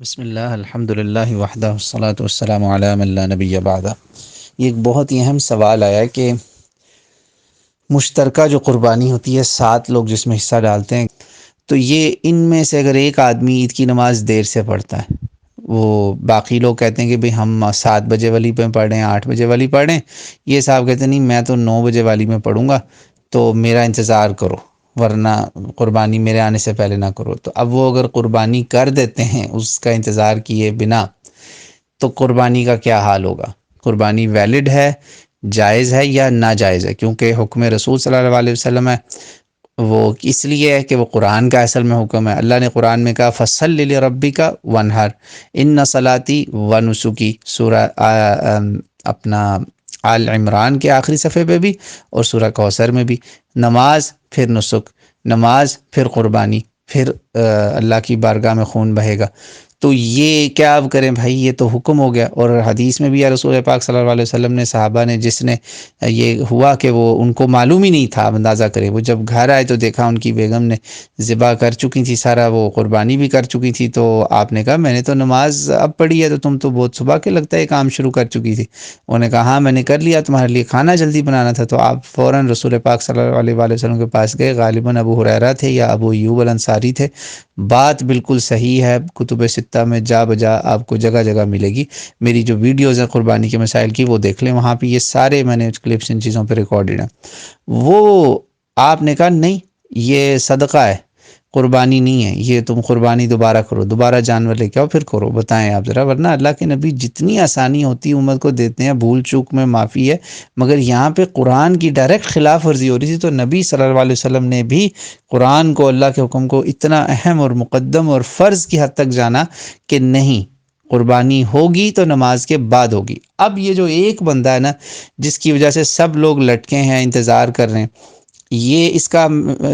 بسم اللہ الحمد للہ وحدہ والصلاة والسلام علی من لا نبی بعدہ۔ یہ ایک بہت ہی اہم سوال آیا ہے کہ مشترکہ جو قربانی ہوتی ہے 7 لوگ جس میں حصہ ڈالتے ہیں، تو یہ ان میں سے اگر ایک آدمی عید کی نماز دیر سے پڑھتا ہے، وہ باقی لوگ کہتے ہیں کہ بھئی ہم 7 بجے والی پہ پڑھیں 8 بجے والی پڑھیں، یہ صاحب کہتے ہیں نہیں میں تو 9 بجے والی میں پڑھوں گا، تو میرا انتظار کرو ورنہ قربانی میرے آنے سے پہلے نہ کرو۔ تو اب وہ اگر قربانی کر دیتے ہیں اس کا انتظار کیے بنا، تو قربانی کا کیا حال ہوگا؟ قربانی ویلڈ ہے، جائز ہے یا ناجائز ہے؟ کیونکہ حکم رسول صلی اللہ علیہ وسلم ہے، وہ اس لیے ہے کہ وہ قرآن کا اصل میں حکم ہے۔ اللہ نے قرآن میں کہا فَصَلِّ لِرَبِّكَ وَانْحَرْ إِنَّ صَلَاتِي وَنُسُكِي، سورہ اپنا آل عمران کے آخری صفحے پہ بھی اور سورہ کوثر میں بھی، نماز پھر نسک، نماز پھر قربانی، پھر اللہ کی بارگاہ میں خون بہے گا۔ تو یہ کیا اب کریں بھائی، یہ تو حکم ہو گیا۔ اور حدیث میں بھی ہے رسول پاک صلی اللہ علیہ وسلم نے صحابہ نے، جس نے یہ ہوا کہ وہ ان کو معلوم ہی نہیں تھا، اندازہ کرے، وہ جب گھر آئے تو دیکھا ان کی بیگم نے ذبح کر چکی تھی، سارا وہ قربانی بھی کر چکی تھی۔ تو آپ نے کہا میں نے تو نماز اب پڑھی ہے، تو تم تو بہت صبح کے لگتا ہے کام شروع کر چکی تھی۔ انہوں نے کہا ہاں میں نے کر لیا، تمہارے لیے کھانا جلدی بنانا تھا۔ تو آپ فوراً رسول پاک صلی اللہ علیہ وآلہ وسلم کے پاس گئے، غالباً ابو ہریرہ تھے یا ابو ایوب الانصاری تھے۔ بات بالکل صحیح ہے، کتب ستہ میں جا بجا آپ کو جگہ جگہ ملے گی۔ میری جو ویڈیوز ہیں قربانی کے مسائل کی وہ دیکھ لیں، وہاں پہ یہ سارے میں نے کلپس ان چیزوں پہ ریکارڈڈ ہیں۔ وہ آپ نے کہا نہیں یہ صدقہ ہے، قربانی نہیں ہے، یہ تم قربانی دوبارہ کرو، دوبارہ جانور لے کے آؤ پھر کرو۔ بتائیں آپ ذرا، ورنہ اللہ کے نبی جتنی آسانی ہوتی ہے امت کو دیتے ہیں، بھول چوک میں معافی ہے، مگر یہاں پہ قرآن کی ڈائریکٹ خلاف ورزی ہو رہی تھی۔ تو نبی صلی اللہ علیہ وسلم نے بھی قرآن کو، اللہ کے حکم کو اتنا اہم اور مقدم اور فرض کی حد تک جانا کہ نہیں، قربانی ہوگی تو نماز کے بعد ہوگی۔ اب یہ جو ایک بندہ ہے نا جس کی وجہ سے سب لوگ لٹکے ہیں، انتظار کر رہے ہیں، یہ اس کا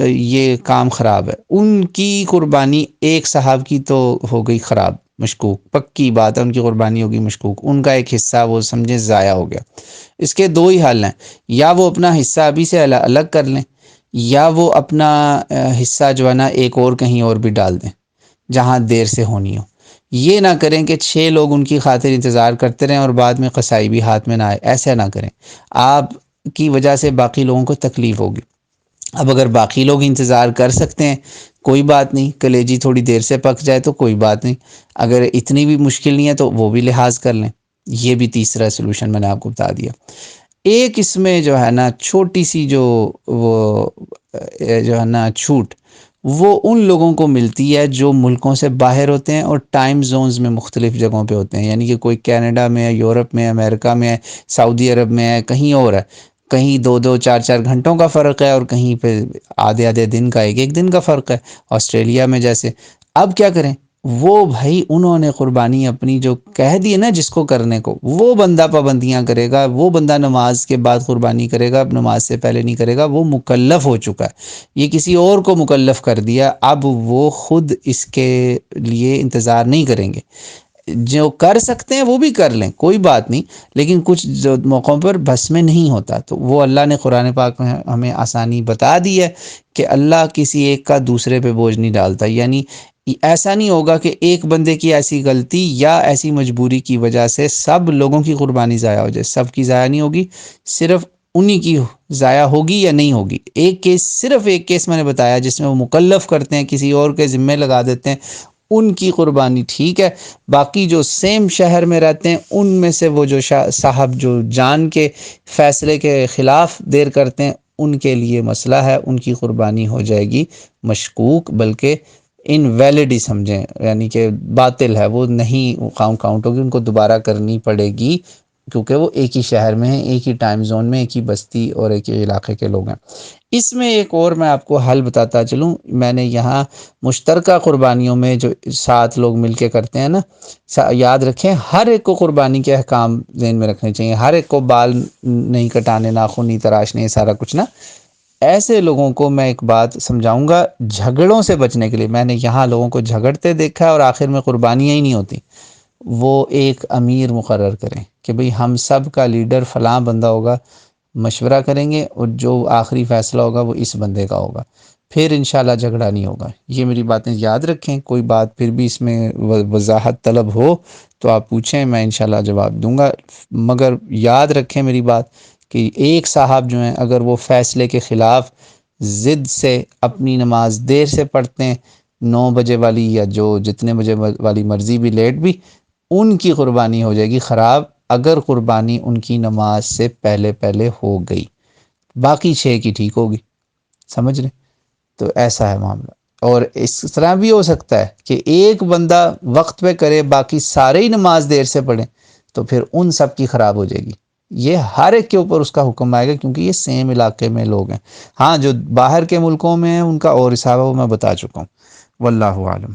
یہ کام خراب ہے۔ ان کی قربانی ایک صاحب کی تو ہو گئی خراب، مشکوک، پکی بات ہے ان کی قربانی ہوگی مشکوک، ان کا ایک حصہ وہ سمجھے ضائع ہو گیا۔ اس کے 2 ہی حل ہیں، یا وہ اپنا حصہ ابھی سے الگ کر لیں، یا وہ اپنا حصہ جو ہے نا ایک اور کہیں اور بھی ڈال دیں جہاں دیر سے ہونی ہو۔ یہ نہ کریں کہ 6 لوگ ان کی خاطر انتظار کرتے رہیں اور بعد میں قصائی بھی ہاتھ میں نہ آئے، ایسا نہ کریں، آپ کی وجہ سے باقی لوگوں کو تکلیف ہوگی۔ اب اگر باقی لوگ انتظار کر سکتے ہیں کوئی بات نہیں، کلیجی تھوڑی دیر سے پک جائے تو کوئی بات نہیں، اگر اتنی بھی مشکل نہیں ہے تو وہ بھی لحاظ کر لیں۔ یہ بھی تیسرا سلوشن میں نے آپ کو بتا دیا۔ ایک اس میں جو ہے نا چھوٹی سی جو وہ جو ہے نا چھوٹ، وہ ان لوگوں کو ملتی ہے جو ملکوں سے باہر ہوتے ہیں اور ٹائم زونز میں مختلف جگہوں پہ ہوتے ہیں، یعنی کہ کوئی کینیڈا میں ہے، یورپ میں ہے، امریکہ میں ہے، سعودی عرب میں ہے، کہیں اور ہے، کہیں 2 4 گھنٹوں کا فرق ہے اور کہیں پہ آدھے دن کا، ایک دن کا فرق ہے، آسٹریلیا میں جیسے۔ اب کیا کریں؟ وہ بھائی انہوں نے قربانی اپنی جو کہہ دی ہے نا جس کو کرنے کو، وہ بندہ پابندیاں کرے گا، وہ بندہ نماز کے بعد قربانی کرے گا، نماز سے پہلے نہیں کرے گا، وہ مکلف ہو چکا ہے۔ یہ کسی اور کو مکلف کر دیا، اب وہ خود اس کے لیے انتظار نہیں کریں گے۔ جو کر سکتے ہیں وہ بھی کر لیں، کوئی بات نہیں، لیکن کچھ موقعوں پر بس میں نہیں ہوتا، تو وہ اللہ نے قرآن پاک میں ہمیں آسانی بتا دی ہے کہ اللہ کسی ایک کا دوسرے پہ بوجھ نہیں ڈالتا۔ یعنی ایسا نہیں ہوگا کہ ایک بندے کی ایسی غلطی یا ایسی مجبوری کی وجہ سے سب لوگوں کی قربانی ضائع ہو جائے، سب کی ضائع نہیں ہوگی، صرف انہی کی ضائع ہوگی یا نہیں ہوگی۔ ایک کیس، صرف ایک کیس میں نے بتایا جس میں وہ مکلف کرتے ہیں، کسی اور کے ذمہ لگا دیتے ہیں، ان کی قربانی ٹھیک ہے۔ باقی جو سیم شہر میں رہتے ہیں ان میں سے وہ جو صاحب جو جان کے فیصلے کے خلاف دیر کرتے ہیں، ان کے لیے مسئلہ ہے، ان کی قربانی ہو جائے گی مشکوک، بلکہ انویلڈ ہی سمجھیں، یعنی کہ باطل ہے، وہ نہیں کاؤنٹ ہوگی، ان کو دوبارہ کرنی پڑے گی، کیونکہ وہ ایک ہی شہر میں ہیں، ایک ہی ٹائم زون میں، ایک ہی بستی اور ایک ہی علاقے کے لوگ ہیں۔ اس میں ایک اور میں آپ کو حل بتاتا چلوں، میں نے یہاں مشترکہ قربانیوں میں جو 7 لوگ مل کے کرتے ہیں نا، یاد رکھیں ہر ایک کو قربانی کے احکام ذہن میں رکھنے چاہیے، ہر ایک کو بال نہیں کٹانے، ناخن نہیں تراشنے، سارا کچھ نا۔ ایسے لوگوں کو میں ایک بات سمجھاؤں گا جھگڑوں سے بچنے کے لیے، میں نے یہاں لوگوں کو جھگڑتے دیکھا ہے اور آخر میں قربانیاں ہی نہیں ہوتی۔ وہ ایک امیر مقرر کریں کہ بھئی ہم سب کا لیڈر فلاں بندہ ہوگا، مشورہ کریں گے اور جو آخری فیصلہ ہوگا وہ اس بندے کا ہوگا۔ پھر انشاءاللہ جھگڑا نہیں ہوگا۔ یہ میری باتیں یاد رکھیں، کوئی بات پھر بھی اس میں وضاحت طلب ہو تو آپ پوچھیں، میں انشاءاللہ جواب دوں گا۔ مگر یاد رکھیں میری بات کہ ایک صاحب جو ہیں اگر وہ فیصلے کے خلاف ضد سے اپنی نماز دیر سے پڑھتے ہیں، 9 بجے والی یا جو جتنے بجے والی مرضی بھی، لیٹ بھی، ان کی قربانی ہو جائے گی خراب، اگر قربانی ان کی نماز سے پہلے پہلے ہو گئی، باقی 6 کی ٹھیک ہوگی۔ سمجھ رہے؟ تو ایسا ہے معاملہ۔ اور اس طرح بھی ہو سکتا ہے کہ ایک بندہ وقت پہ کرے، باقی سارے ہی نماز دیر سے پڑھیں، تو پھر ان سب کی خراب ہو جائے گی۔ یہ ہر ایک کے اوپر اس کا حکم آئے گا، کیونکہ یہ سیم علاقے میں لوگ ہیں۔ ہاں جو باہر کے ملکوں میں ہیں ان کا اور حساب ہے، وہ میں بتا چکا ہوں۔ واللہ عالم۔